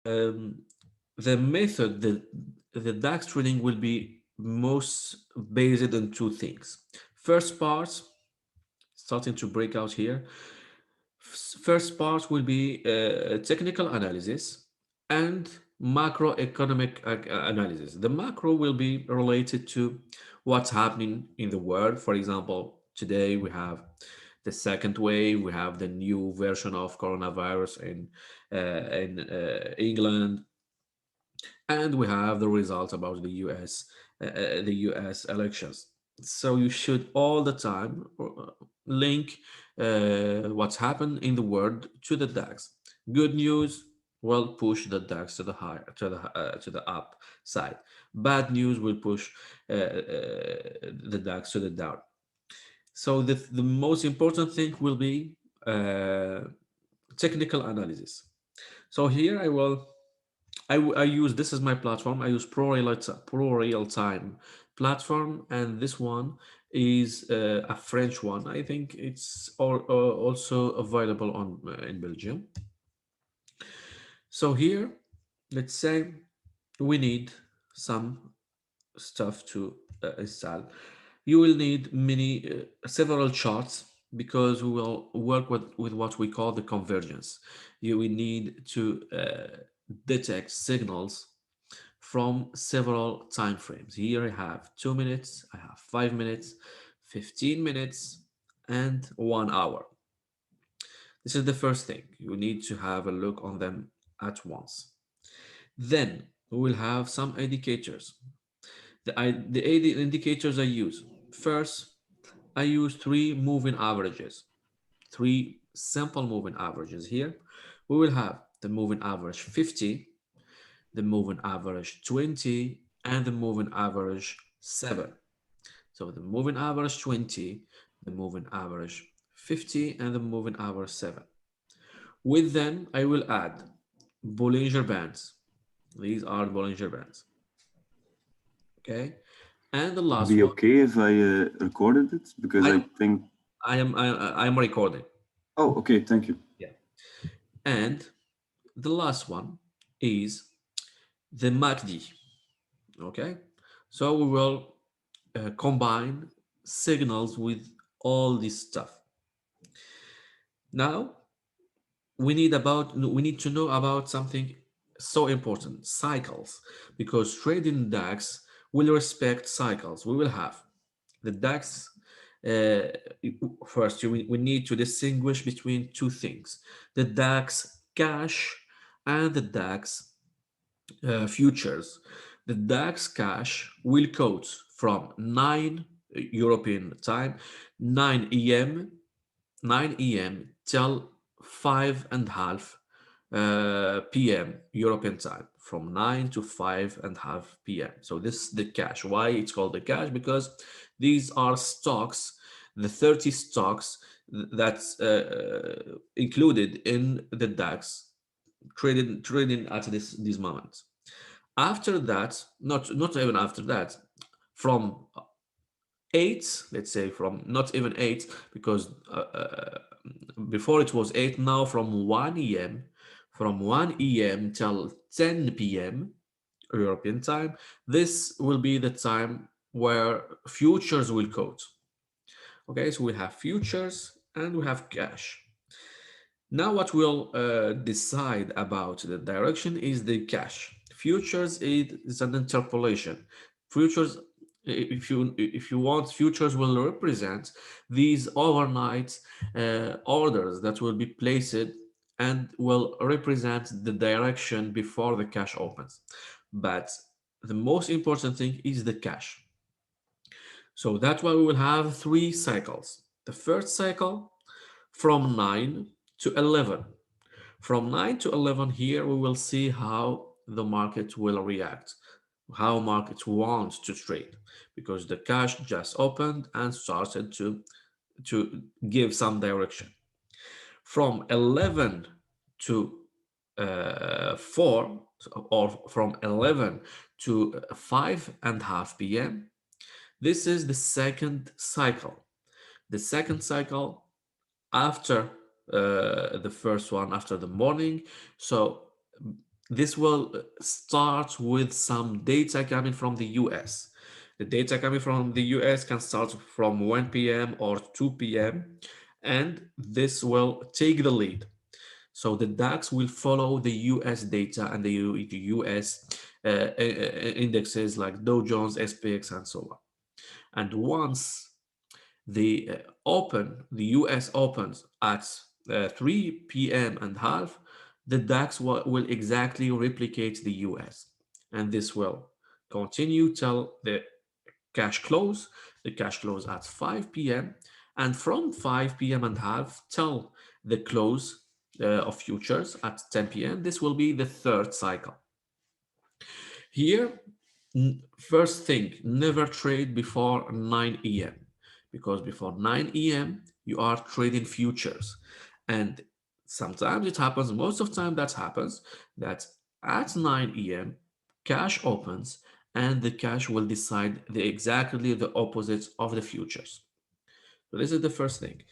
um, the method, the DAX trading will be most based on two things. First part, starting to break out here. First part will be technical analysis and macroeconomic analysis. The macro will be related to what's happening in the world. For example, today we have the second wave, we have the new version of coronavirus in England, and we have the results about the US elections. So you should all the time link what's happened in the world to the DAX. Good news will push the DAX to the higher to the up side. Bad news will push the DAX to the down. So the most important thing will be uh, technical analysis. So here I use, this is my platform. I use Pro Real Time platform, and this one is a French one. I think it's also available on in Belgium. So here, let's say we need some stuff to install. You will need several charts because we will work with what we call the convergence. You will need to detect signals from several time frames. Here I have 2 minutes, I have 5 minutes, 15 minutes, and 1 hour. This is the first thing. You need to have a look on them at once. Then we will have some indicators. The indicators I use. First, I use three moving averages, three simple moving averages here. We will have the moving average 50, the moving average 20, and the moving average 7. So the moving average 20, the moving average 50, and the moving average 7. With them, I will add Bollinger Bands. These are Bollinger Bands. Okay. And the Would it last be one, okay if I recorded it? Because I I think. I am recording. Oh, okay. Thank you. Yeah. And the last one is the MACD. Okay. So we will combine signals with all this stuff. Now we need to know about something so important, cycles, because trading DAX will respect cycles. We will have the DAX. Uh, First, we need to distinguish between two things: the DAX cash and the DAX futures. The DAX cash will quote from 9 European time, 9 a.m. 9 a.m. till 5:30 p.m. European time, from 9 to 5:30 p.m. So this is the cash. Why it's called the cash? Because these are stocks, the 30 stocks that's included in the DAX trading at this moment. After that, not even after that, from 8, let's say from not even 8, because before it was 8, now from 1 a.m., from 1 a.m. till 10 p.m. European time, this will be the time where futures will quote. Okay, so we have futures and we have cash. Now what will decide about the direction is the cash. Futures is an interpolation. Futures, if you want, futures will represent these overnight orders that will be placed and will represent the direction before the cash opens. But the most important thing is the cash. So that's why we will have three cycles. The first cycle from 9 to 11. From 9 to 11 here, we will see how the market will react, how markets want to trade, because the cash just opened and started to give some direction. From 11 to 4, or from 11 to 5:30 p.m., this is the second cycle. The second cycle after the first one, after the morning. So This will start with some data coming from the US. The data coming from the US can start from 1 p.m. or 2 p.m. and this will take the lead. So the DAX will follow the US data and the US indexes like Dow Jones, SPX, and so on. And once the US opens at 3 p.m. and half, the DAX will exactly replicate the US. And this will continue till the cash close, the cash close at 5 p.m. And from 5 p.m. and half till the close of futures at 10 p.m., this will be the third cycle. Here, first thing, never trade before 9 a.m. because before 9 a.m. you are trading futures. And sometimes it happens, most of the time that happens, that at 9 a.m. cash opens and the cash will decide exactly the opposite of the futures. So this is the first thing.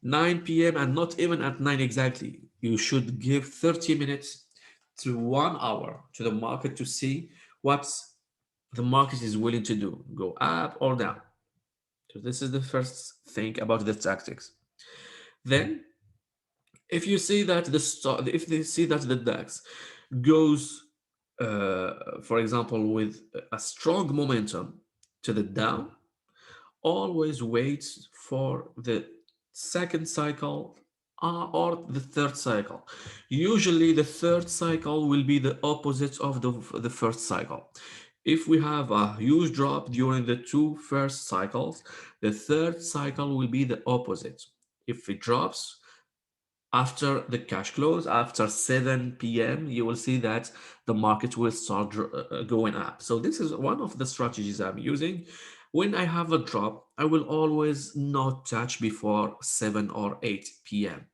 9 p.m. and not even at 9 exactly. You should give 30 minutes to 1 hour to the market to see what the market is willing to do, go up or down. So this is the first thing about the tactics. Then, if you see that if they see that the DAX goes, for example, with a strong momentum to the down, always wait for the second cycle or the third cycle. Usually, the third cycle will be the opposite of the first cycle. If we have a huge drop during the two first cycles, the third cycle will be the opposite. If it drops after the cash close, after 7 p.m., you will see that the market will start going up. So this is one of the strategies I'm using. When I have a drop, I will always not touch before 7 or 8 p.m.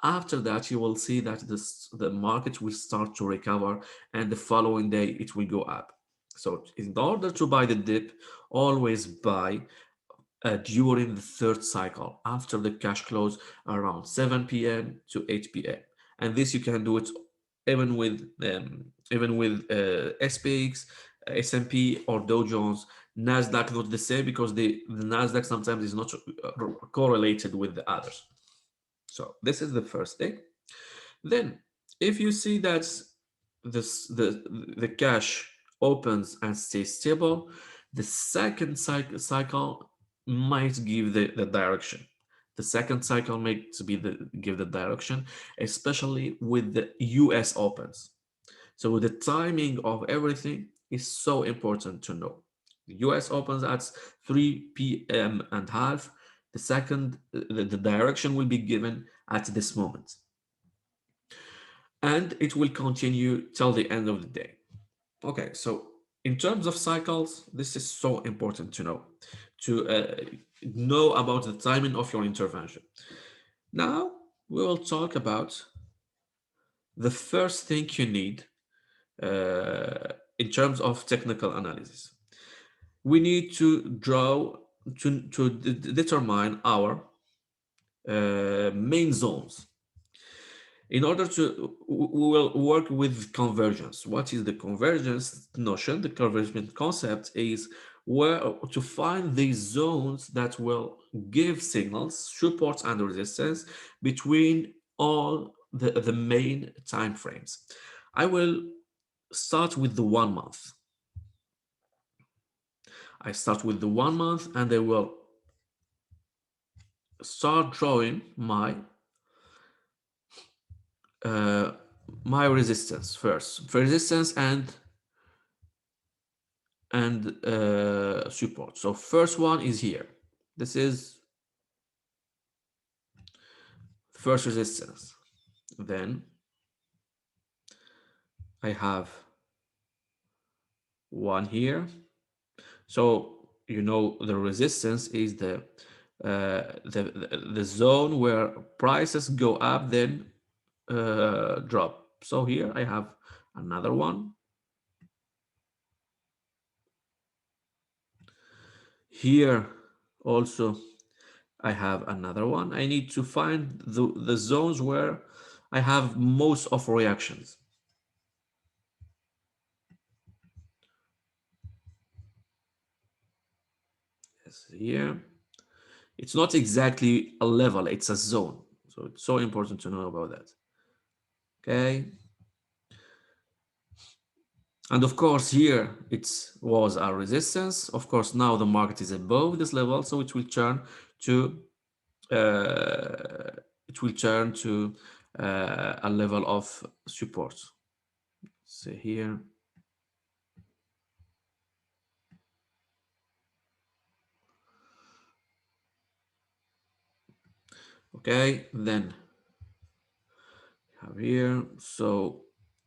After that, you will see that the market will start to recover and the following day it will go up. So in order to buy the dip, always buy during the third cycle after the cash close around 7 p.m. to 8 p.m. And this you can do it even with SPX, S&P or Dow Jones. Nasdaq not the same because the Nasdaq sometimes is not correlated with the others. So this is the first thing. Then, if you see that the cash opens and stays stable, the second cycle might give the direction. The second cycle might be give the direction, especially with the US opens. So the timing of everything is so important to know. The US opens at 3 p.m. and half. The direction will be given at this moment and it will continue till the end of the day. Okay, so in terms of cycles, this is so important to know about the timing of your intervention. Now we will talk about the first thing you need in terms of technical analysis. We need to draw to determine our main zones. In order to, we will work with convergence. What is the convergence notion? The convergence concept is where to find these zones that will give signals, support and resistance between all the main time frames. I will start with the 1 month. I start with the 1 month and I will start drawing uh, my resistance first. Resistance and support. So first one is here. This is first resistance. Then I have one here. So you know the resistance is the zone where prices go up then drop. So here I have another one. Here also I have another one. I need to find the zones where I have most of reactions. Yes, here. It's not exactly a level, it's a zone. So it's so important to know about that. Okay. And of course, here it was a resistance. Of course, now the market is above this level, so it will turn to uh, a level of support. So here, okay, then have here. So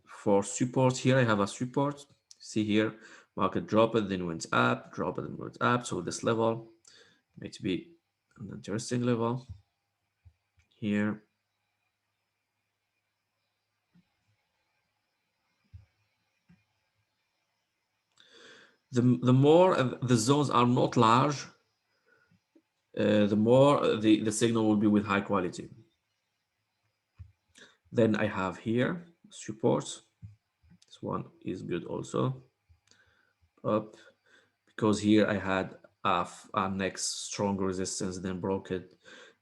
for support here, I have a support. See here, market dropped, then went up, dropped, and went up. So this level might be an interesting level here. The more the zones are not large, the more the signal will be with high quality. Then I have here support. This one is good also. Up, because here I had a next strong resistance, then broke it.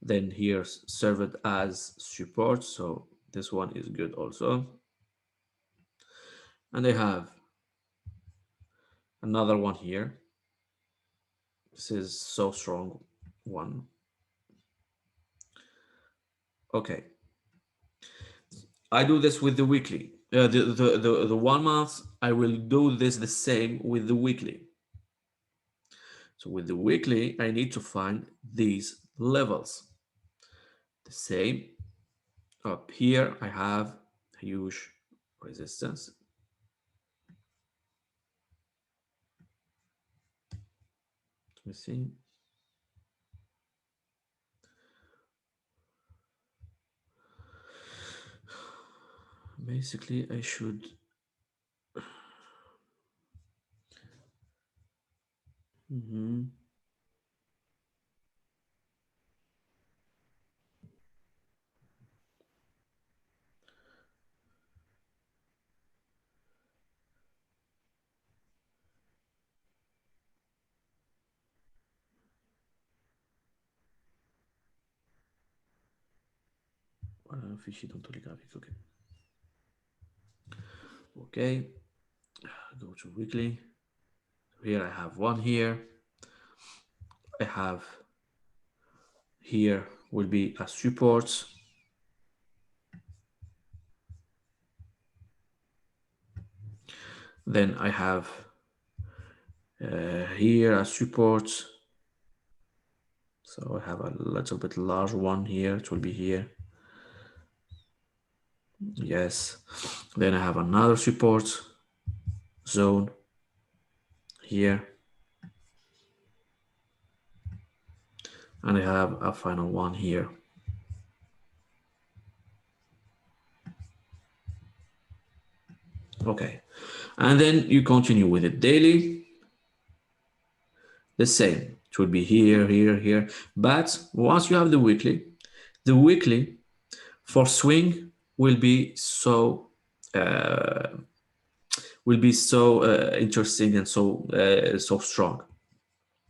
Then here served as support. So this one is good also. And I have another one here. This is so strong one. Okay. I do this with the weekly. The 1 month, I will do this the same with the weekly. So with the weekly, I need to find these levels. The same. Up here, I have huge resistance. Let me see. Basically, I should. Mhm. Fichier d'ontolographie. Okay. Okay. Go to weekly. Here I have one here. I have here will be a support. Then I have here a support. So I have a little bit large one here. It will be here. Yes. Then I have another support zone here. And I have a final one here. Okay. And then you continue with it daily. The same. It will be here, here, here. But once you have the weekly for swing will be so uh, interesting and so strong.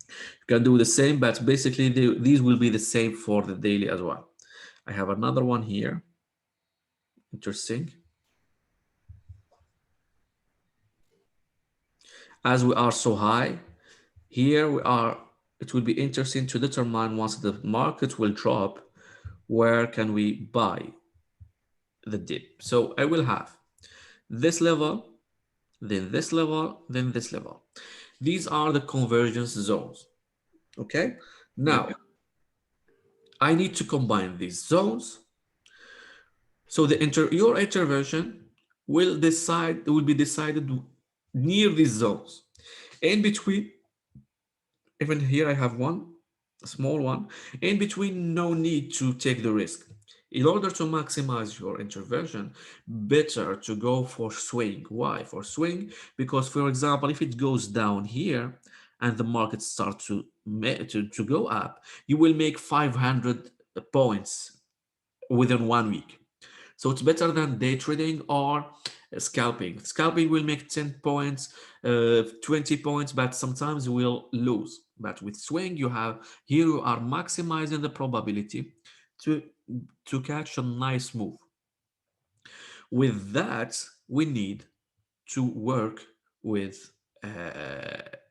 You can do the same, but basically these will be the same for the daily as well. I have another one here. Interesting. As we are so high, here we are. It will be interesting to determine once the market will drop, where can we buy the dip. So I will have this level, then this level, then this level. These are the convergence zones. Okay. Yeah. Now I need to combine these zones. So your intervention will be decided near these zones. In between, even here I have one, a small one. In between, no need to take the risk. In order to maximize your intervention, better to go for swing. Why? For swing, because for example, if it goes down here and the market starts to go up, you will make 500 points within 1 week. So it's better than day trading or Scalping. Scalping will make 10 points, 20 points, but sometimes we'll lose. But with swing, here you are maximizing the probability to catch a nice move. With that, we need to work with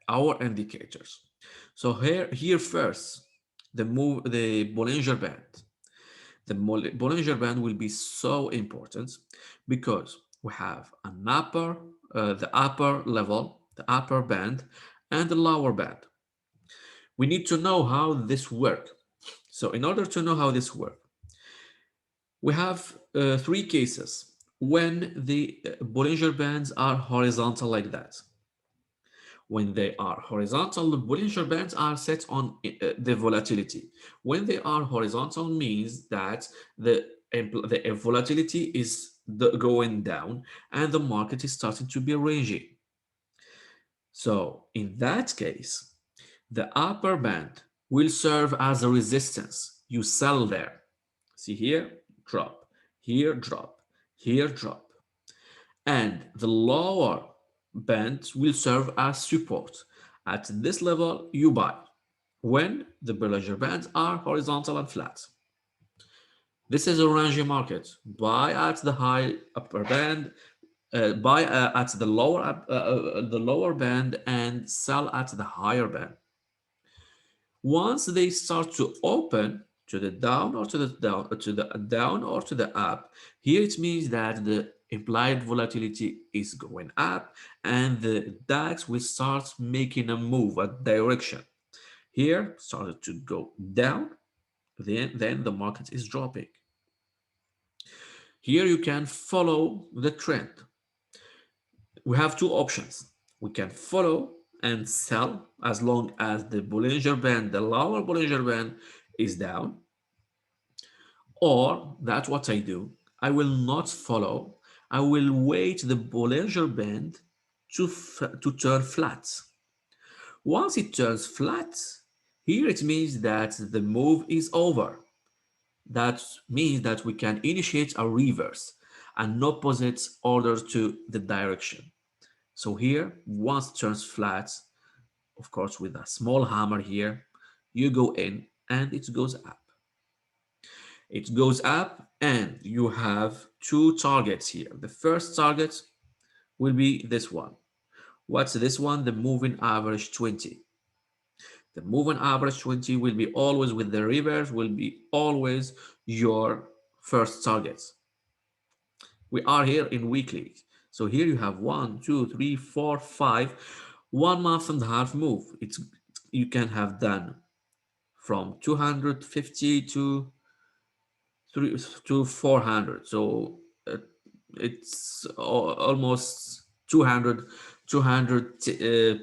our indicators. So here first, the Bollinger Band. The Bollinger Band will be so important because we have the upper level, the upper band, and the lower band. We need to know how this works. So in order to know how this works, we have three cases when the Bollinger Bands are horizontal like that. When they are horizontal, the Bollinger Bands are set on the volatility. When they are horizontal means that the volatility is going down and the market is starting to be rangy. So in that case, the upper band will serve as a resistance. You sell there. See here, drop, here, drop, here, drop. And the lower band will serve as support. At this level, you buy when the Bollinger Bands are horizontal and flat. This is a rangy market. Buy at the high upper band, buy at the lower band, and sell at the higher band. Once they start to open to the down or to the down or to the down or to the up, here it means that the implied volatility is going up and the DAX will start making a move, a direction. Here started to go down, then the market is dropping. Here you can follow the trend. We have two options. We can follow and sell as long as the Bollinger Band, the lower Bollinger Band is down. Or that's what I do. I will not follow. I will wait the Bollinger Band to turn flat. Once it turns flat, here it means that the move is over. That means that we can initiate a reverse, an opposite order to the direction. So here, once it turns flat, of course with a small hammer here, you go in and it goes up. It goes up and you have two targets here. The first target will be this one. What's this one? The moving average 20. The moving average 20 will be always with the reverse, will be always your first target. We are here in weekly. So here you have 1, 2, 3, 4, 5, 1 month and a half move. You can have done from 250 to 400. So it's almost 200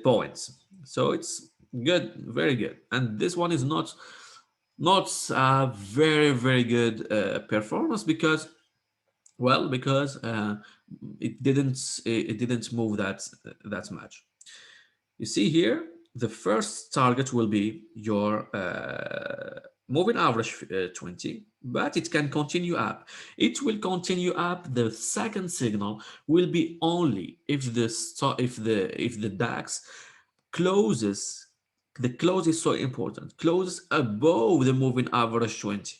points. So it's good, very good. And this one is not a very good performance because it didn't move that much. You see here, the first target will be your moving average 20, but it can continue up. It will continue up. The second signal will be only if the DAX closes. The close is so important. Closes above the moving average 20.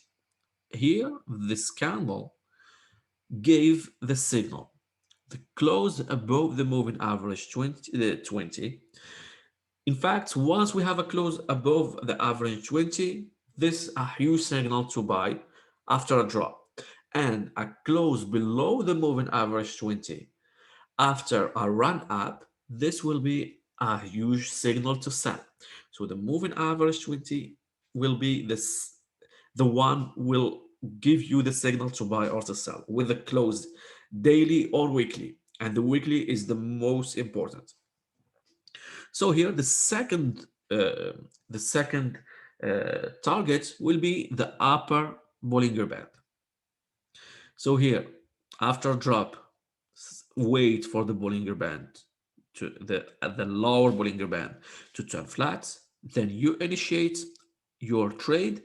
Here, this candle gave the signal. The close above the moving average 20. In fact, once we have a close above the average 20, this is a huge signal to buy after a drop. And a close below the moving average 20 after a run up, this will be a huge signal to sell. So the moving average 20 will be the one will give you the signal to buy or to sell with a close daily or weekly. And the weekly is the most important. So here the second will be the upper Bollinger Band. So here, after drop, wait for the Bollinger Band the lower Bollinger Band to turn flat. Then you initiate your trade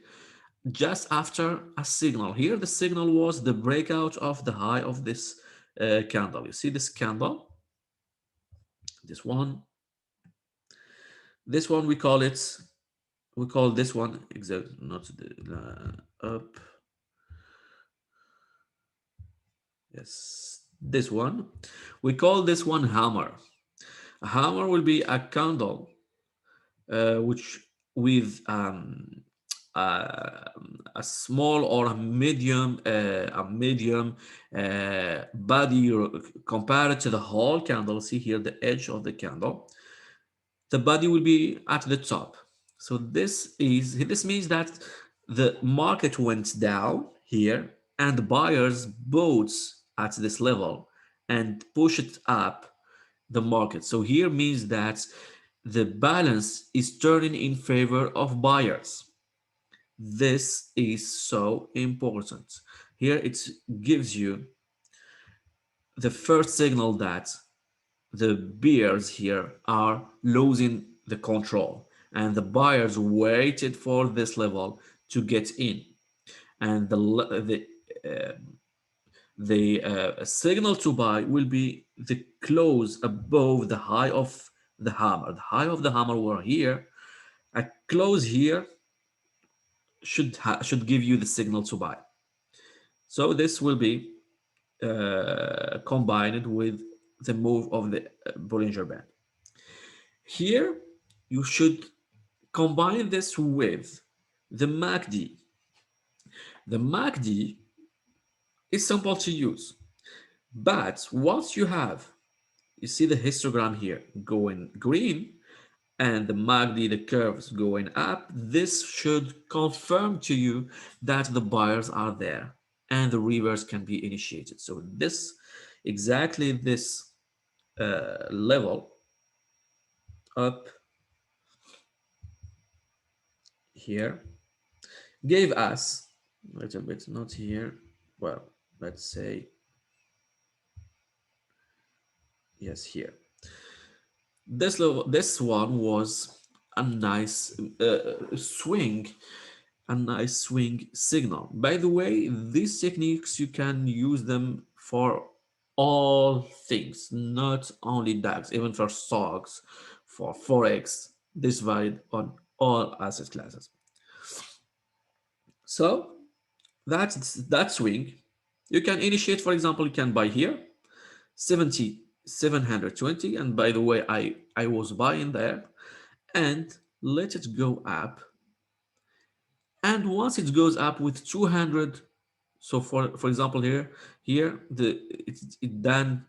just after a signal. Here the signal was the breakout of the high of this candle. You see this candle, this one, we call it, we call this one exact, not the up, yes, this one, we call this one hammer. A hammer will be a candle which with a small or a medium body compared to the whole candle. See here the edge of the candle, the body will be at the top. So this means that the market went down here and buyers bought at this level and push it up the market. So here means that the balance is turning in favor of buyers. This is so important. Here it gives you the first signal that the bears here are losing the control and the buyers waited for this level to get in, and uh, the signal to buy will be the close above the high of the hammer. The high of the hammer were here. A close here should give you the signal to buy. So this will be combined with the move of the Bollinger Band. Here you should combine this with the MACD. The MACD is simple to use, but once you have, you see the histogram here going green and the MACD, the curves going up, this should confirm to you that the buyers are there and the reverse can be initiated. So this, exactly this level up here gave us a little bit, not here, well, let's say, yes, here. This level, this one was a nice swing, a nice swing signal. By the way, these techniques, you can use them for all things, not only DAX, even for stocks, for Forex. This valid on all asset classes. So that's that swing. You can initiate, for example, you can buy here 7,720, and by the way, I was buying there, and let it go up, and once it goes up with 200, so for example here it done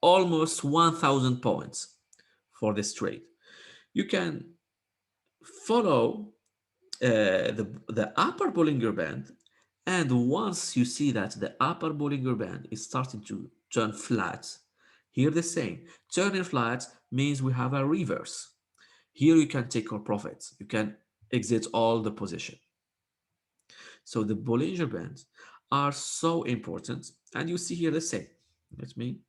almost 1,000 points for this trade. You can follow the upper Bollinger Band, and once you see that the upper Bollinger Band is starting to turn flat, here the same, turning flat means we have a reverse. Here you can take your profits, you can exit all the position. So the Bollinger Bands are so important, and you see here the same. Let me.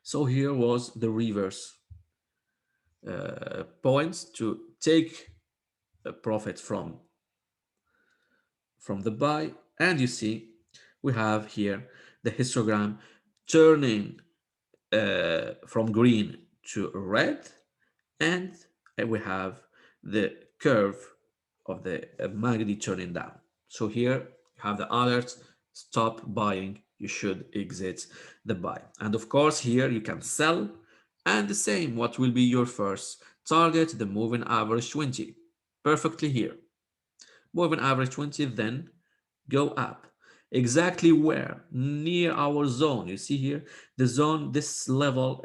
So here was the reverse points to take a profit from the buy, and you see we have here the histogram turning from green to red, and we have the curve of the MACD turning down. So here you have the alert, stop buying, you should exit the buy. And of course here you can sell, and the same, what will be your first target? The moving average 20, perfectly here. Moving average 20, then go up. Exactly where? Near our zone. You see here, the zone, this level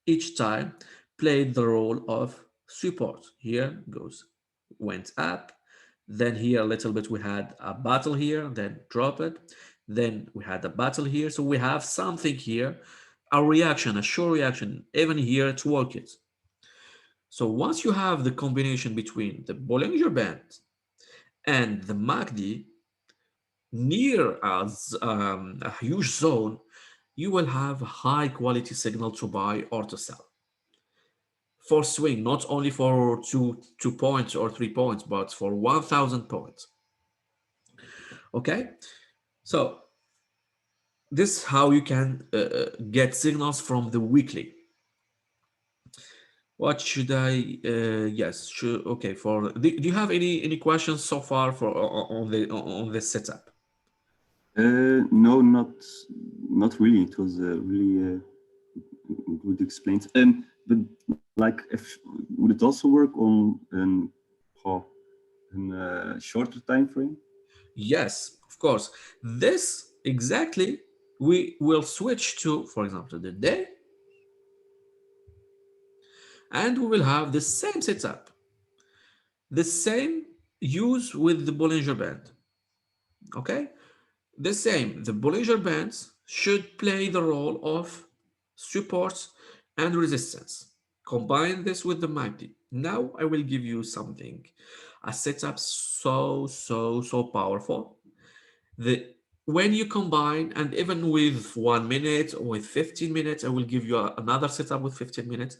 each time played the role of support. Here goes, went up. Then here a little bit we had a battle here, then drop it. Then we had a battle here. So we have something here, a reaction, a short reaction. Even here it's worked. So once you have the combination between the Bollinger Band and the MACD near a huge zone, you will have a high quality signal to buy or to sell. For swing, not only for two points or 3 points, but for 1,000 points. Okay, so This is how you can get signals from the weekly. What should I? Yes, should okay. For do you have any questions so far for on the on this setup? No, not really. It was really good explained. But like, if would it also work on oh, shorter time frame? Yes, of course. This exactly we will switch to, for example, the day, and we will have the same setup, the same use with the Bollinger Band. Okay, the same. The Bollinger Bands should play the role of support and resistance. Combine this with the MACD. Now I will give you something, a setup so powerful. The when you combine, and even with 1 minute or with 15 minutes, I will give you another setup with 15 minutes,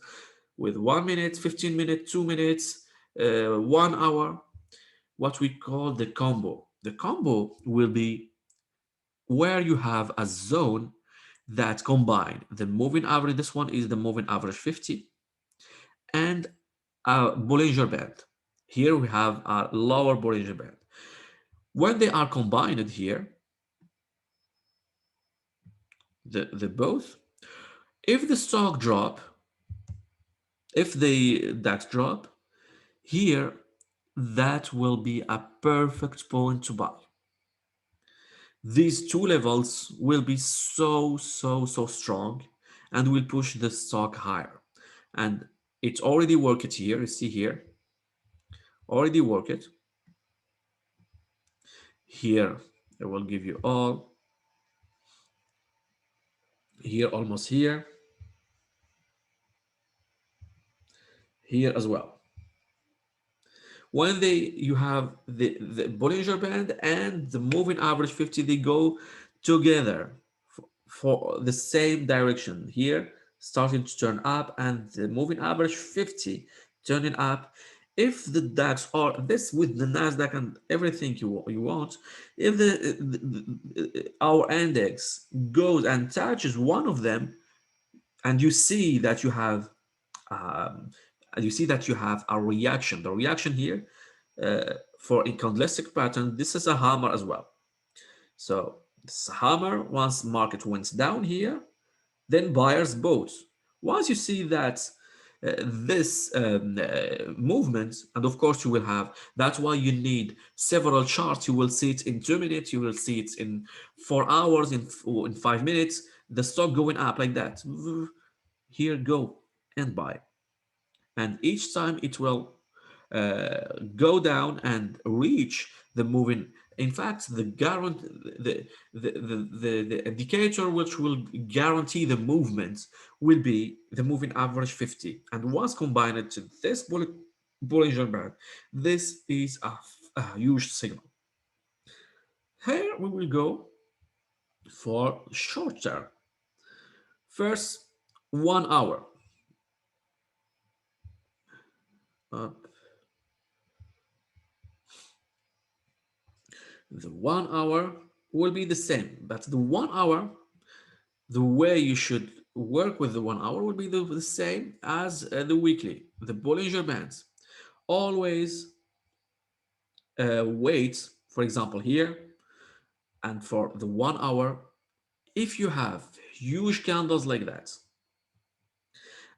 with 1 minute, 15 minutes, 2 minutes, 1 hour, what we call the combo. The combo will be where you have a zone that combine the moving average. This one is the moving average 50 and a Bollinger Band. Here we have a lower Bollinger Band. When they are combined here, the both, if the stock drop, if the DAX drop, here that will be a perfect point to buy. These two levels will be so strong and will push the stock higher. And it already worked here. You see here, already worked. Here, I will give you all. Here, almost here. Here as well. When you have the Bollinger Band and the moving average 50, they go together for the same direction. Here, starting to turn up, and the moving average 50 turning up. If the DAX or this with the Nasdaq and everything you want, if our index goes and touches one of them, and you see that um, you see that you have a reaction. The reaction here for a candlestick pattern, this is a hammer as well. So this hammer, once market went down here, then buyers bought. Once you see that this movement, and of course you will have, that's why you need several charts. You will see it in 2 minutes, you will see it in 4 hours, in 5 minutes, the stock going up like that. Here, go and buy. And each time it will go down and reach the moving. In fact, the indicator which will guarantee the movement will be the moving average 50. And once combined to this Bollinger Band, this is a huge signal. Here we will go for short term. First, 1 hour. Uh, the 1 hour will be the same, but the 1 hour, the way you should work with the 1 hour will be the same as the weekly, the Bollinger Bands. Always wait, for example, here, and for the 1 hour, if you have huge candles like that,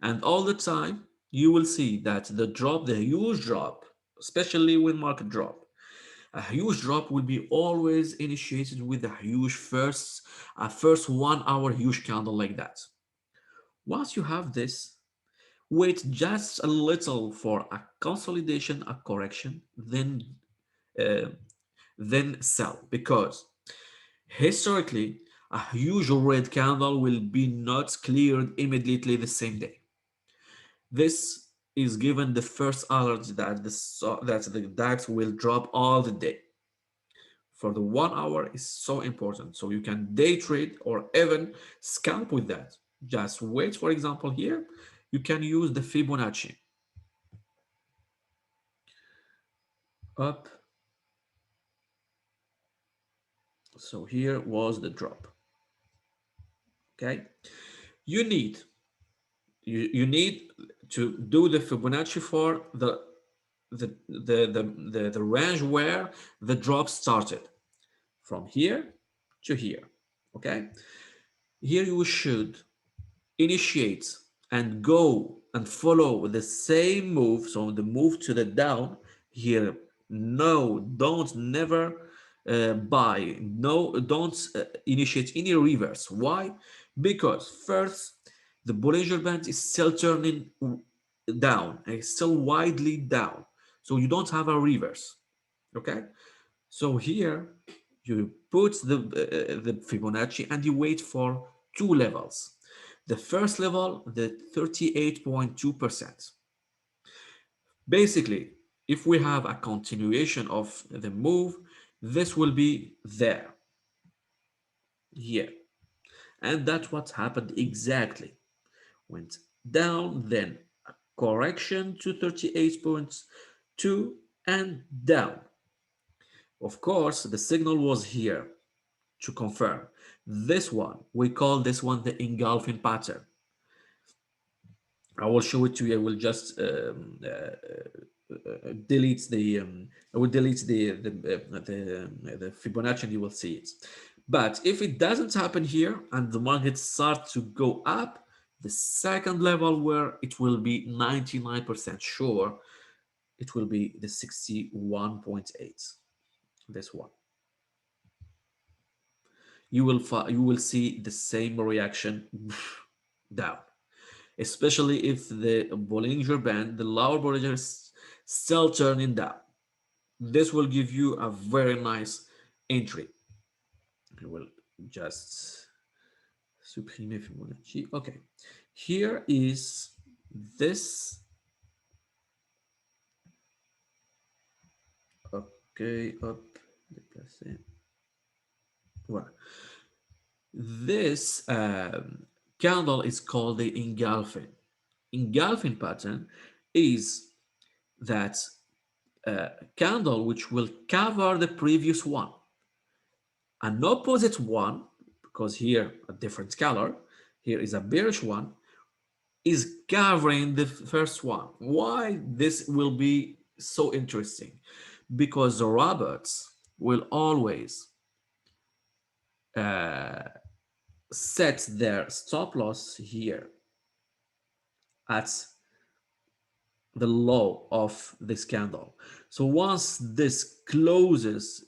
and all the time, you will see that the huge drop, especially when market drop, a huge drop will be always initiated with a first 1 hour huge candle like that. Once you have this, wait just a little for a consolidation, a correction, uh, then sell, because historically a huge red candle will be not cleared immediately the same day. This is given the first alert that the DAX will drop all the day. For the 1 hour is so important, so you can day trade or even scalp with that. Just wait. For example, here you can use the Fibonacci up. So here was the drop. Okay, you need you need to do the Fibonacci for the range where the drop started, from here to here. Okay, here you should initiate and go and follow the same move. So the move to the down here, no, don't never buy, no, don't initiate any reverse. Why? Because first, the Bollinger Band is still turning down, and it's still widely down, so you don't have a reverse. Okay, so here you put the Fibonacci and you wait for two levels. The first level, the 38.2%. Basically, if we have a continuation of the move, this will be there, here. And that's what happened exactly. Went down, then a correction to 38.2 and down. Of course, the signal was here to confirm. This one, we call this one the engulfing pattern. I will show it to you. I will just delete the I will delete the Fibonacci and you will see it. But if it doesn't happen here and the market starts to go up, the second level where it will be 99% sure, it will be the 61.8. This one. You will see the same reaction down, especially if the Bollinger Band, the lower Bollinger is still turning down. This will give you a very nice entry. I will just supprimer Fibonacci. Okay, here is this. Okay, up, déplacer. Voilà. This candle is called the engulfing. Engulfing pattern is that candle which will cover the previous one. An opposite one, because here a different color, here is a bearish one, is covering the first one. Why this will be so interesting? Because the robots will always uh, set their stop loss here at the low of this candle. So once this closes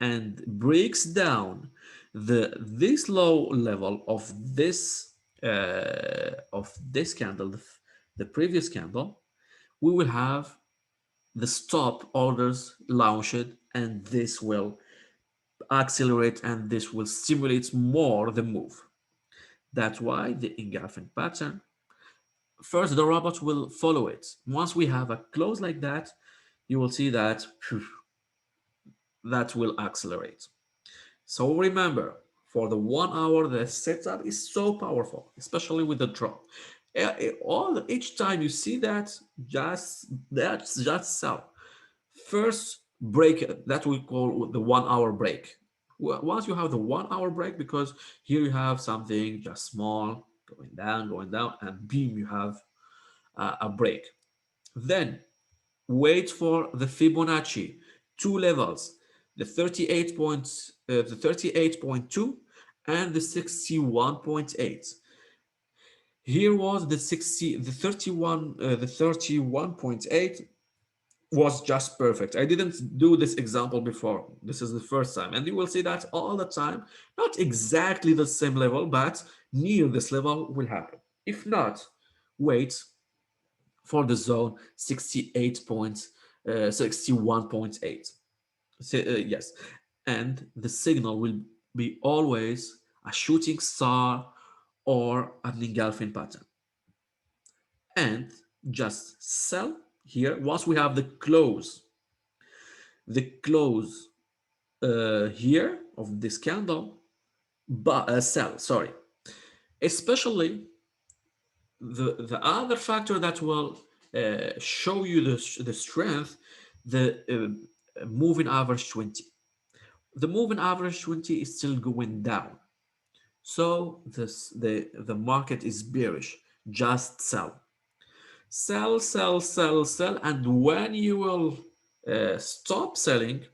and breaks down this low level of this candle, the previous candle, we will have the stop orders launched, and this will accelerate and this will stimulate more the move. That's why the engulfing pattern, first the robot will follow it. Once we have a close like that, you will see that that will accelerate. So remember, for the 1 hour, the setup is so powerful, especially with the drop. Each time you see that, that's just sell. First break that we call the 1 hour break. Once you have the 1 hour break, because here you have something just small going down, and beam you have a break. Then wait for the Fibonacci, two levels, the 38.2 and the 61.8. Here was the 31.8 was just perfect. I didn't do this example before. This is the first time, and you will see that all the time, not exactly the same level, but near this level will happen. If not, wait for the zone 61.8. Yes, and the signal will be always a shooting star or an engulfing pattern. And just sell here once we have the close here of this candle, but sell, sorry. Especially the other factor that will show you the strength, the moving average 20. The moving average 20 is still going down. So the market is bearish. Just sell. Sell, sell, sell, sell. And when you will stop selling,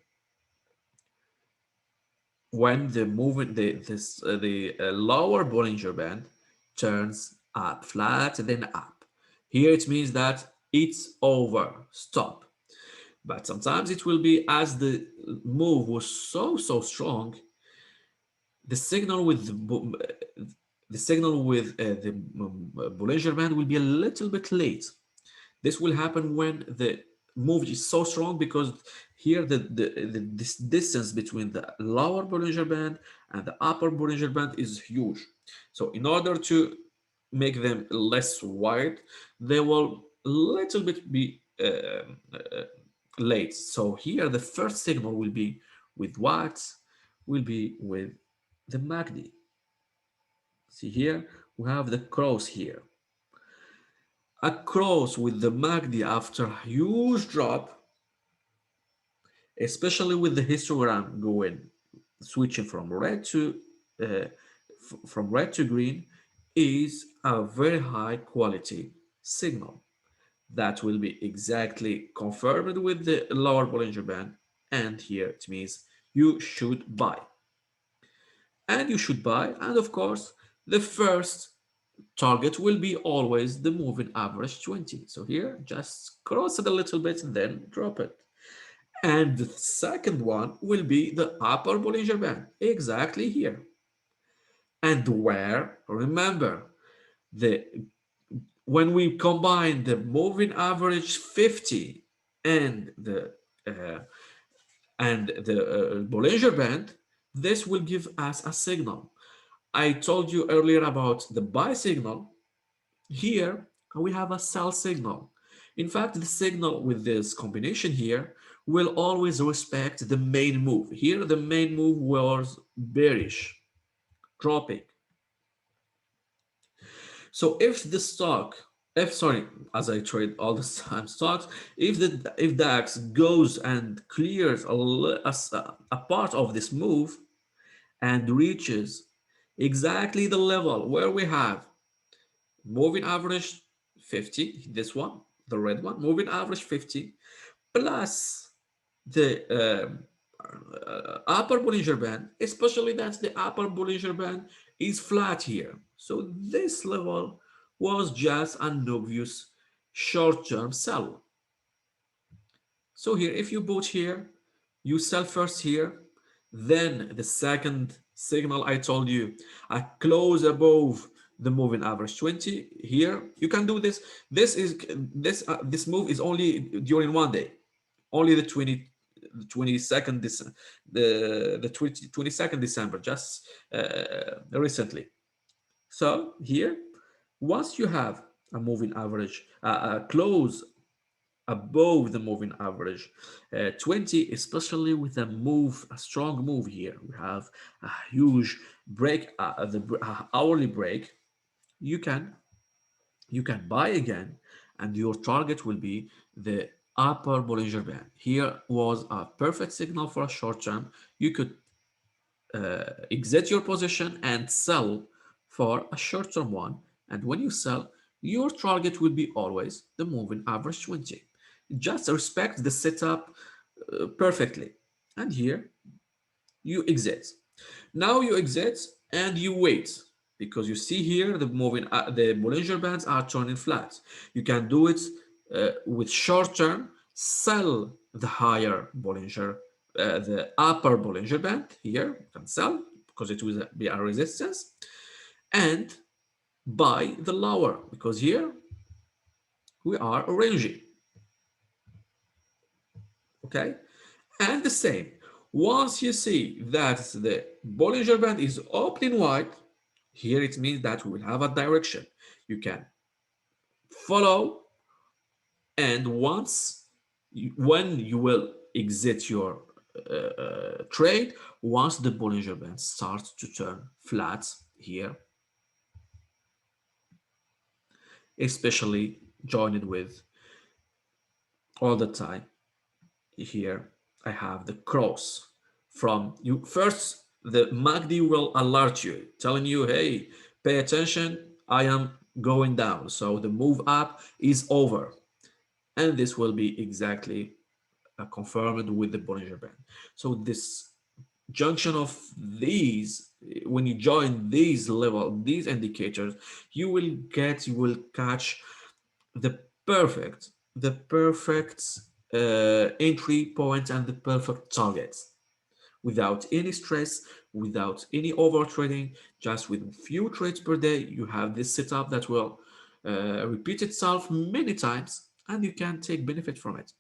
when the movement the lower Bollinger Band turns up, flat, then up. Here it means that it's over, stop. But sometimes it will be as the move was so strong, the signal with the Bollinger Band will be a little bit late. This will happen when the move is so strong because here this distance between the lower Bollinger Band and the upper Bollinger Band is huge. So in order to make them less wide, they will little bit be late. So here the first signal will be with what? Will be with the MACD. See here, we have the cross here. A cross with the MACD after a huge drop, especially with the histogram going, switching uh, from red to green, is a very high quality signal that will be exactly confirmed with the lower Bollinger Band. And here it means you should buy. And you should buy. And of course, the first target will be always the moving average 20. So here, just cross it a little bit and then drop it. And the second one will be the upper Bollinger Band, exactly here. And where, remember, the when we combine the moving average 50 and uh, the Bollinger Band, this will give us a signal. I told you earlier about the buy signal. Here we have a sell signal. In fact, the signal with this combination here will always respect the main move. Here the main move was bearish, dropping. So if the stock, if sorry, as I trade all the time stocks, if DAX goes and clears a part of this move and reaches exactly the level where we have moving average 50, this one, the red one, moving average 50, plus the upper Bollinger Band, especially that the upper Bollinger Band is flat here. So this level was just an obvious short-term sell. So here, if you bought here, you sell first here, then the second signal I told you, a close above the moving average 20. Here, you can do this. This move is only during one day, only the 22nd the 22nd December, just recently. So here, once you have a moving average, a close above the moving average 20, especially with a strong move here, we have a huge break, the hourly break, you can buy again, and your target will be the upper Bollinger Band. Here was a perfect signal for a short term. You could exit your position and sell for a short term one. And when you sell, your target will be always the moving average 20. Just respect the setup perfectly. And here you exit. Now you exit and you wait because you see here the Bollinger Bands are turning flat. You can do it with short term, sell the higher Bollinger, the upper Bollinger Band here, you can sell because it will be a resistance, and buy the lower because here we are ranging. Okay, and the same. Once you see that the Bollinger Band is opening wide, here it means that we will have a direction. You can follow, and when you will exit your trade, once the Bollinger Band starts to turn flat here, especially joined with all the time here, I have the cross from you first. The MACD will alert you, telling you, hey, pay attention, I am going down. So the move up is over. And this will be exactly confirmed with the Bollinger Band. So this junction of these, when you join these level, these indicators, you will catch the the perfect entry point and the perfect targets without any stress, without any over trading, just with few trades per day. You have this setup that will repeat itself many times and you can take benefit from it.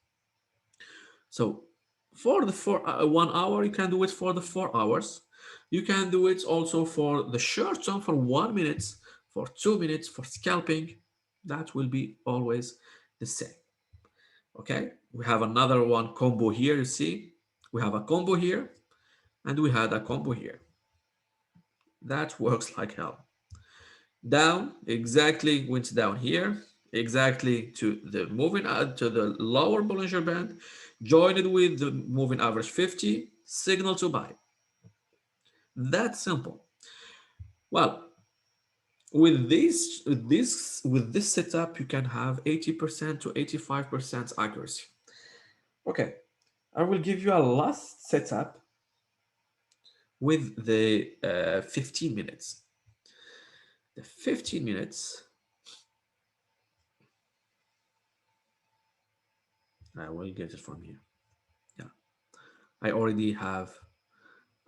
So for the 1 hour, you can do it for the 4 hours. You can do it also for the short term for 1 minute, for 2 minutes, for scalping. That will be always the same. Okay, we have another one combo here. You see, we have a combo here and we had a combo here. That works like hell. Down, exactly went down here, exactly to the moving to the lower Bollinger Band, join it with the moving average 50, signal to buy. That's simple. Well, with this setup, you can have 80% to 85% accuracy. Okay, I will give you a last setup with the 15 minutes. The 15 minutes, I will get it from here. Yeah, I already have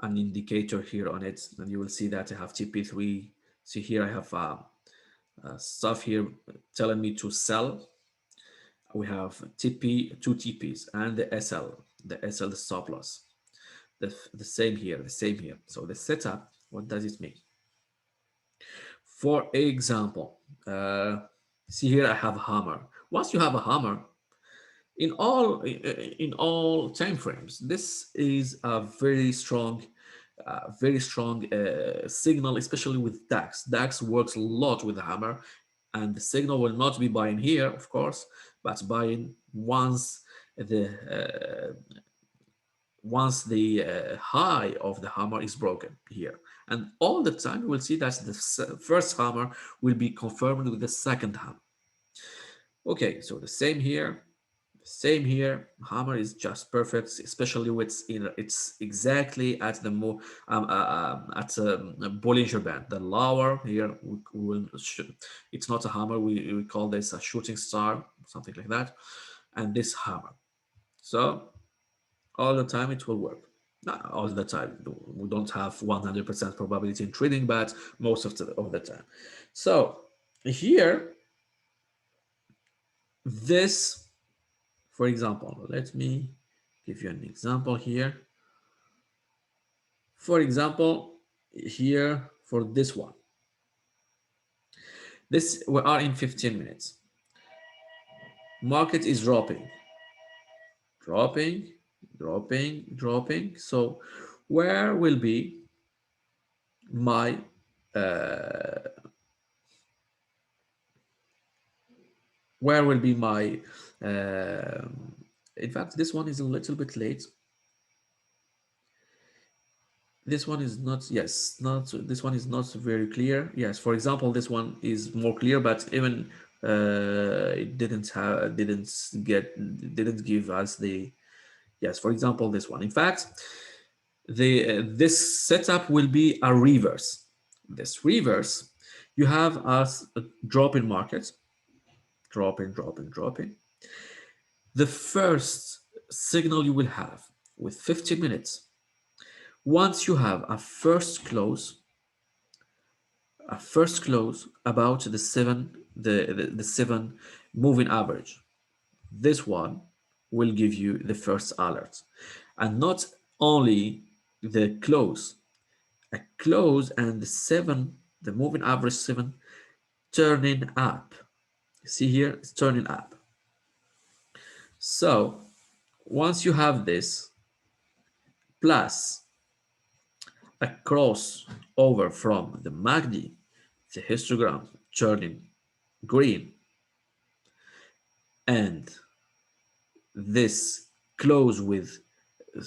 an indicator here on it, and you will see that I have TP3. See here, I have stuff here telling me to sell. We have TP, two TPs, and the SL, the stop loss. The same here, the same here. So the setup, what does it mean? For example, see here I have a hammer. Once you have a hammer, in all time frames, this is a very strong signal, especially with DAX. DAX works a lot with the hammer, and the signal will not be buying here, of course, but buying the uh, once the high of the hammer is broken here. And all the time you will see that the first hammer will be confirmed with the second hammer. Okay, so the same here. Same here. Hammer is just perfect, especially with it's exactly at the more at a Bollinger Band. The lower here we will it's not a hammer. We call this a shooting star, something like that, and this hammer. So all the time it will work. Not all the time. We don't have 100% probability in trading, but most of the time. So here, this, for example, let me give you an example here. For example, here for this one, this we are in 15 minutes. Market is dropping, dropping. So where will be my uh, where will be my in fact, this one is a little bit late. This one is not, yes, not, this one is not very clear. Yes, for example, this one is more clear, but even it didn't give us the, yes, for example, this one. In fact, this setup will be a reverse. This reverse, you have us a drop in market, dropping. The first signal you will have with 50 minutes, once you have a first close about the 7 moving average, this one will give you the first alert. And not only the close, a close and the moving average 7 turning up. See here, it's turning up. So once you have this, plus a cross over from the MACD, the histogram turning green, and this close with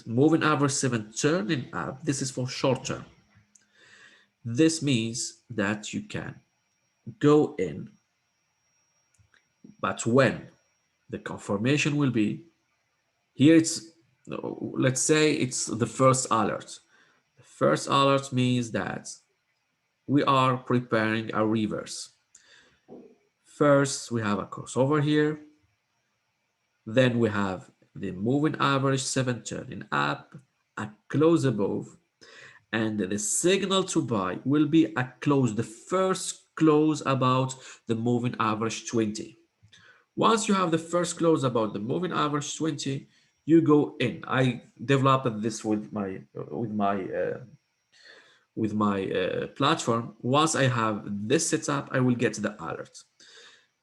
moving average 7 turning up, this is for short term. This means that you can go in, but when the confirmation will be, here it's, let's say it's the first alert. The first alert means that we are preparing a reverse. First, we have a crossover here. Then we have the moving average 7 turning up, a close above, and the signal to buy will be a close, the first close about the moving average 20. Once you have the first close about the moving average 20, you go in. I developed this with my platform. Once I have this set up, I will get the alert.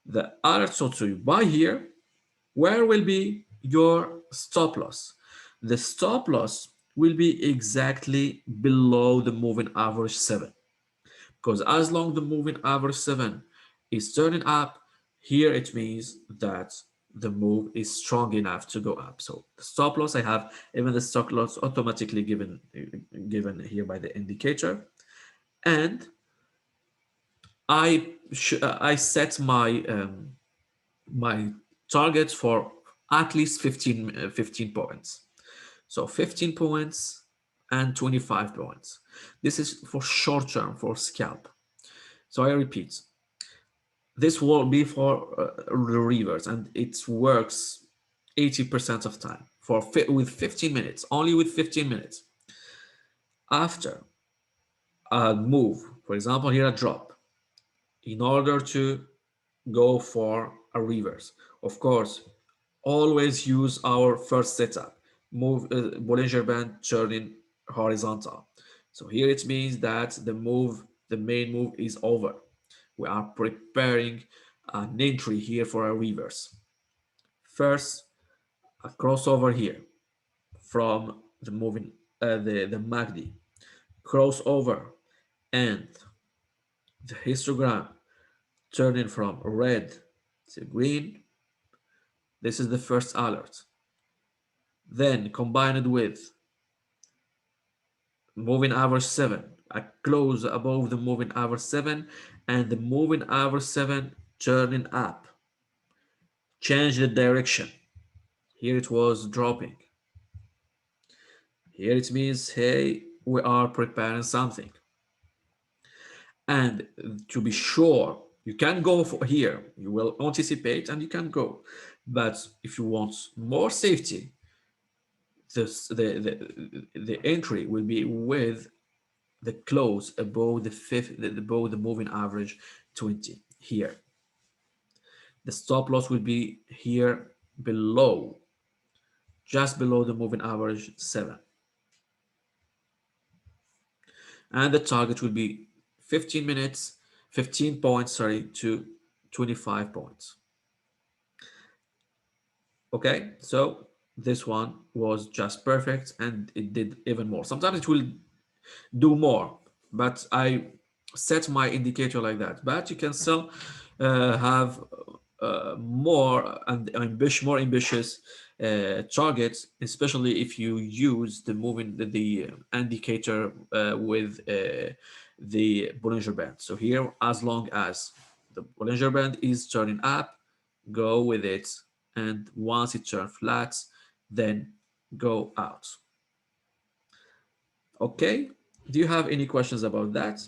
The alert, so to buy here, where will be your stop loss? The stop loss will be exactly below the moving average 7, because as long the moving average 7 is turning up, here it means that the move is strong enough to go up. So the stop loss I have, even the stop loss automatically given here by the indicator, and I set my targets for at least 15 points. So 15 points and 25 points. This is for short term, for scalp. So I repeat, this will be for the reverse, and it works 80% of time with 15 minutes, only with 15 minutes. After a move, for example, here a drop, in order to go for a reverse. Of course, always use our first setup. Move Bollinger Band turning horizontal. So here it means that the main move is over. We are preparing an entry here for a reverse. First, a crossover here from the moving the MACD crossover, and the histogram turning from red to green. This is the first alert. Then combined with moving average 7, a close above the moving average 7, and the moving average 7 turning up. Change the direction. Here it was dropping. Here it means, hey, we are preparing something. And to be sure, you can go for here. You will anticipate and you can go. But if you want more safety, the entry will be with the close above above the moving average 20 here. The stop loss will be here below, just below the moving average 7, and the target will be 15 minutes, 15 points, sorry, to 25 points. Okay, so this one was just perfect, and it did even more. Sometimes it will do more, but I set my indicator like that. But you can still have more ambitious targets, especially if you use the indicator with the Bollinger Band. So here, as long as the Bollinger Band is turning up, go with it, and once it turns flat, then go out. Okay, do you have any questions about that?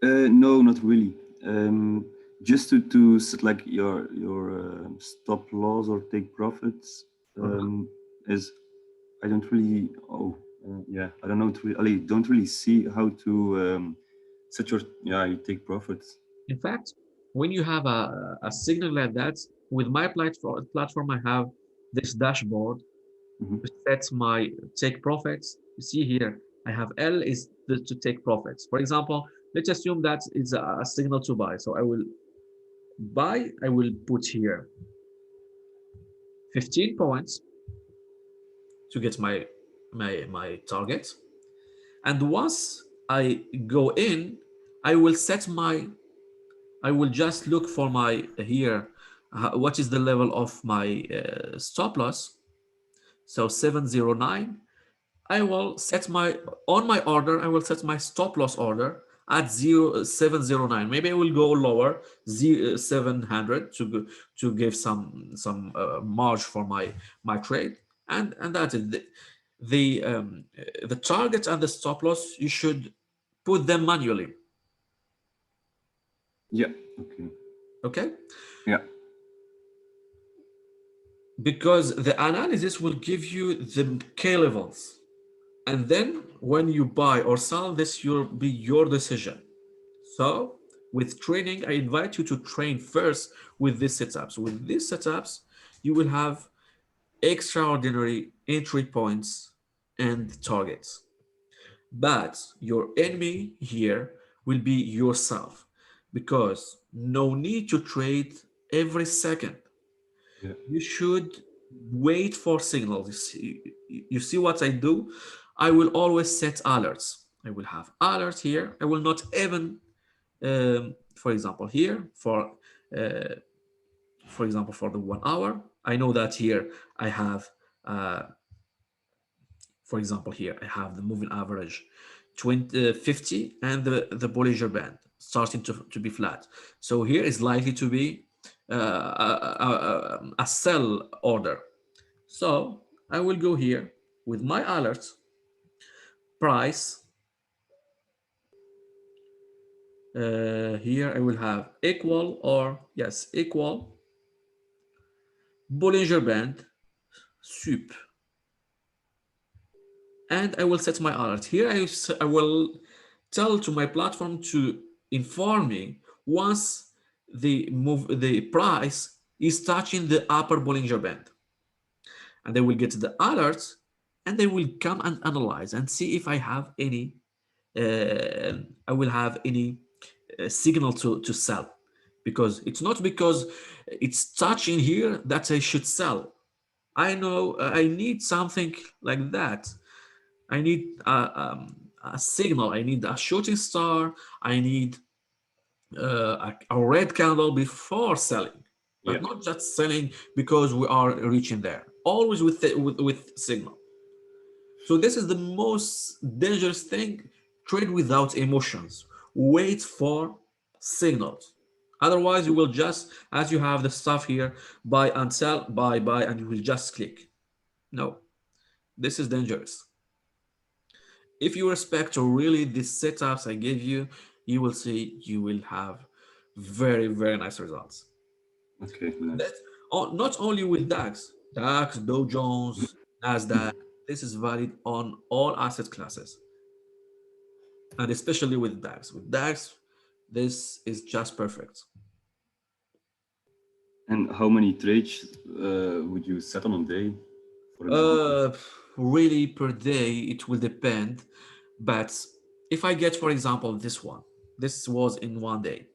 No, not really. Just to set like your stop loss or take profits Uh-huh. is I don't really yeah, I don't know I don't really see how to set your you take profits. In fact, when you have a signal like that, with my platform, I have this dashboard Mhm. to set my take profits. You see here, I have L is to take profits. For example, let's assume that it's a signal to buy. So I will buy, I will put here 15 points to get my target. And once I go in, I will set my I will just look for my here What is the level of my stop loss? So 709. I will set my on my order. I will set my stop loss order at 0709. Maybe I will go lower 700 to give some margin for my trade, and that's it. The target and the stop loss, you should put them manually. Yeah. Okay. Okay, Yeah. because the analysis will give you the K levels, and then when you buy or sell, this will be your decision. So with training, I invite you to train first with these setups. With these setups, you will have extraordinary entry points and targets. But your enemy here will be yourself, because no need to trade every second. Yeah. You should wait for signals. You see what I do? I will always set alerts. I will have alerts here. I will not even, for example, here uh, for example, for the 1 hour, I know that here I have, uh, for example, here I have the moving average 50 and the Bollinger Band starting to be flat. So here is likely to be a sell order. So I will go here with my alerts, price. Here I will have equal, or yes, equal Bollinger Band soup, and I will set my alert. Here I will tell to my platform to inform me once the price is touching the upper Bollinger Band, and they will get the alert, and they will come and analyze and see if I have any I will have any signal to sell, because it's not because it's touching here that I should sell. I know I need something like that. I need a signal. I need a shooting star. I need a red candle before selling, Yeah. but not just selling because we are reaching there. Always with signal. So this is the most dangerous thing. Trade without emotions. Wait for signals. Otherwise, you will just, as you have the stuff here, buy and sell, buy, and you will just click. No, this is dangerous. If you respect really the setups I gave you, you will see you will have very, very nice results. Okay. That Nice. not only with DAX, Dow Jones, Nasdaq. This is valid on all asset classes, and especially with DAX. With DAX, this is just perfect. And how many trades would you set on a day, for example? Uh, Really per day it will depend, but if I get, for example, this one, this was in 1 day.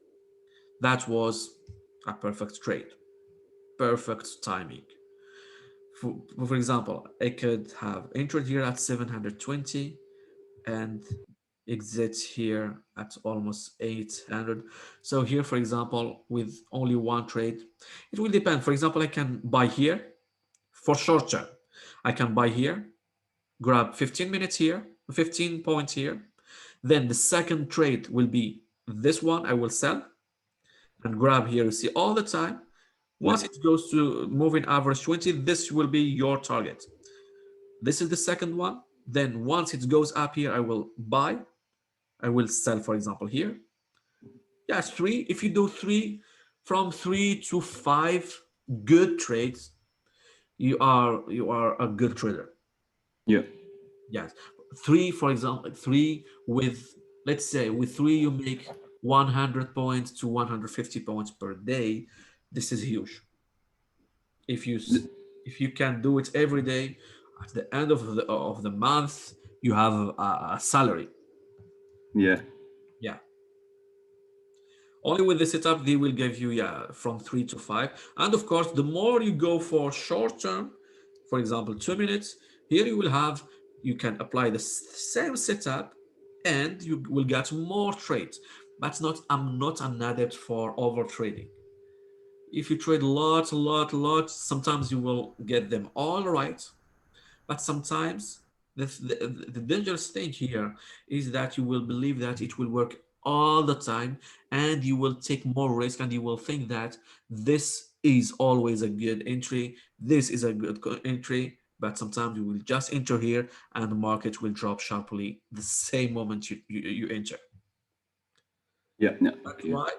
That was a perfect trade, perfect timing. For example, I could have entered here at 720 and exit here at almost 800. So here, for example, with only one trade, it will depend. For example, I can buy here for short term. I can buy here, grab 15 minutes here, 15 points here. Then the second trade will be this one. I will sell and grab here. You see all the time. Yeah. Once it goes to moving average 20, this will be your target. This is the second one. Then once it goes up here, I will buy. I will sell, for example, here. Yes, three. If you do three, from 3 to 5 good trades, you are a good trader. Yeah. Yes, three, for example, three with, let's say, with three you make 100 points to 150 points per day. This is huge. If you Th- if you can do it every day, at the end of the month, you have a salary. yeah. Yeah. Only with the setup, they will give you, yeah, from 3 to 5. And of course, the more you go for short term, for example, 2 minutes, here you can apply the same setup and you will get more trades. But not, I'm not an adept for over trading. If you trade lots, sometimes you will get them all right, but sometimes the dangerous thing here is that you will believe that it will work all the time, and you will take more risk, and you will think that this is always a good entry, this is a good entry, but sometimes you will just enter here and the market will drop sharply the same moment you enter. Yeah, yeah, That's okay. why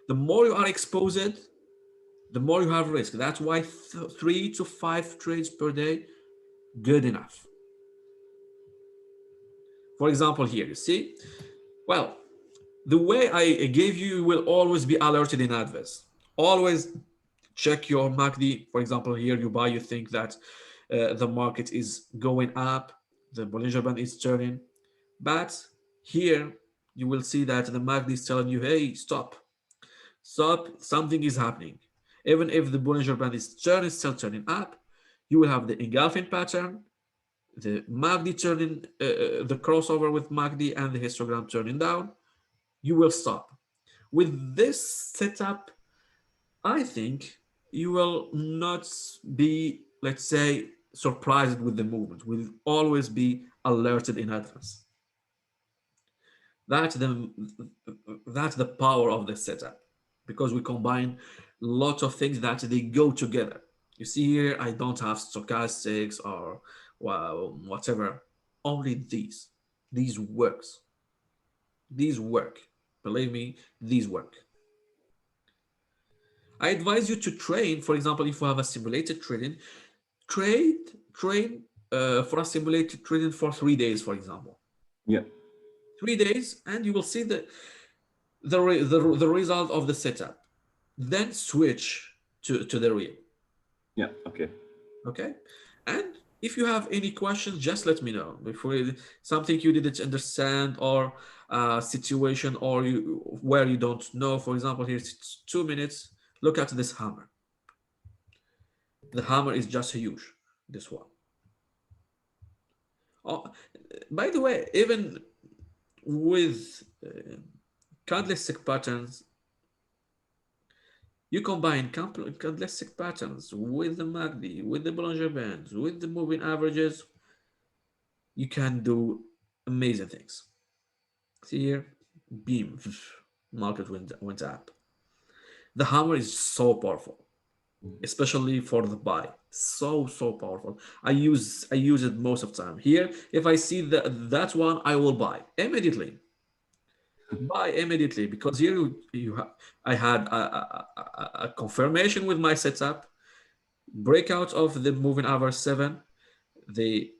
the more you are exposed, the more you have risk. That's why 3 to 5 trades per day, good enough. For example, here, you see, well, the way I gave you will always be alerted in advance. Always check your MACD. For example, here you buy, you think that the market is going up, the Bollinger Band is turning, but here you will see that the MACD is telling you, hey, stop, stop, something is happening. Even if the Bollinger Band is turning, still turning up, you will have the engulfing pattern, the MACD turning, the crossover with MACD and the histogram turning down. You will stop. With this setup, I think you will not be, let's say, surprised with the movement. Will always be alerted in advance. That's the that's the power of the setup, because we combine lots of things that they go together. You see here, I don't have stochastics or well, whatever. Only these. These works. These work. Believe me, these work. I advise you to train. For example, if you have a simulated trading, trade train for a simulated trading for 3 days, for example. Yeah, 3 days, and you will see the result of the setup. Then switch to the real. yeah, okay. Okay, and if you have any questions, just let me know. Before something you didn't understand, or a situation or you where you don't know. For example, here it's 2 minutes. Look at this hammer. The hammer is just huge. This one. Oh, by the way, even with candlestick patterns, you combine candlestick patterns with the MACD, with the Bollinger Bands, with the moving averages, you can do amazing things. See here, beam, market went up. The hammer is so powerful, especially for the buy. So powerful. I use it most of the time. Here, if I see that one, I will buy immediately. Buy immediately, because here I had a confirmation with my setup, breakout of the moving average 7, the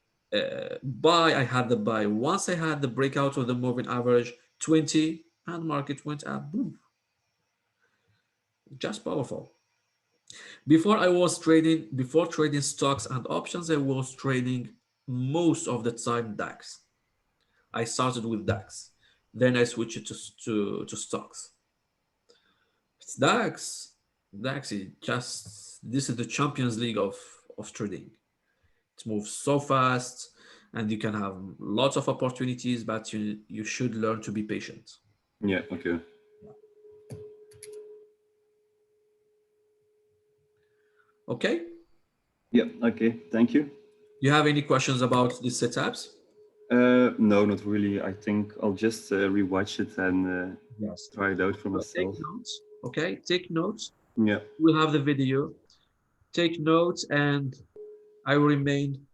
buy, I had the buy once I had the breakout of the moving average 20, and market went up. Boom. Just powerful. Before trading stocks and options, I was trading most of the time DAX. I started with DAX, then I switched it to stocks. It's DAX is just, this is the Champions League of trading. It moves so fast, and you can have lots of opportunities, but you should learn to be patient. Yeah, okay. Okay? Yeah, okay. Thank you. You have any questions about these setups? No, not really. I think I'll just rewatch it and Yes. try it out for So take myself. notes. Okay? Take notes. Yeah. We'll have the video. Take notes, and I will remain